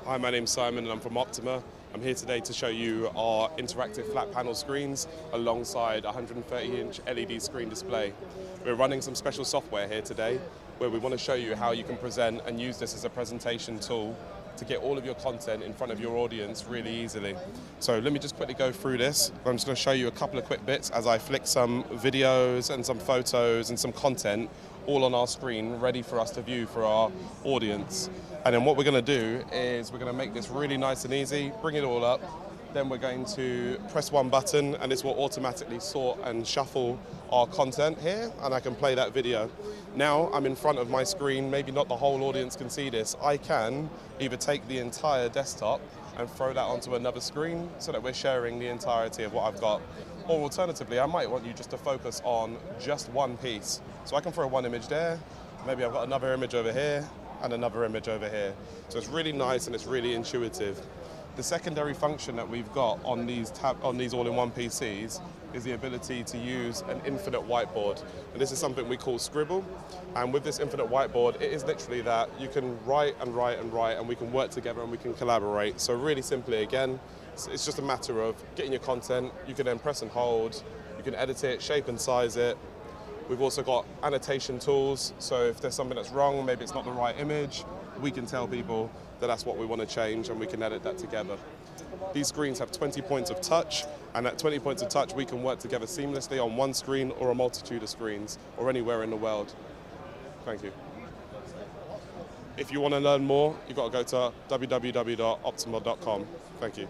Hi, my name's Simon and I'm from Optoma. I'm here today to show you our interactive flat panel screens alongside a 130-inch LED screen display. We're running some special software here today where we want to show you how you can present and use this as a presentation tool to get all of your content in front of your audience really easily. So let me just quickly go through this. I'm just going to show you a couple of quick bits as I flick some videos and some photos and some content all on our screen ready for us to view for our audience. And then what we're going to do is we're going to make this really nice and easy, bring it all up, then we're going to press one button and this will automatically sort and shuffle our content here and I can play that video. Now I'm in front of my screen, maybe not the whole audience can see this. I can either take the entire desktop and throw that onto another screen so that we're sharing the entirety of what I've got. Or alternatively, I might want you just to focus on just one piece. So I can throw one image there, maybe I've got another image over here and another image over here. So it's really nice and it's really intuitive. The secondary function that we've got on these all-in-one PCs is the ability to use an infinite whiteboard. And this is something we call Scribble. And with this infinite whiteboard, it is literally that you can write and write and write and we can work together and we can collaborate. So really simply, again, it's just a matter of getting your content. You can then press and hold. You can edit it, shape and size it. We've also got annotation tools. So if there's something that's wrong, maybe it's not the right image, we can tell people that that's what we want to change and we can edit that together. These screens have 20 points of touch, and at 20 points of touch we can work together seamlessly on one screen or a multitude of screens or anywhere in the world. Thank you. If you want to learn more, you've got to go to www.optoma.com. Thank you.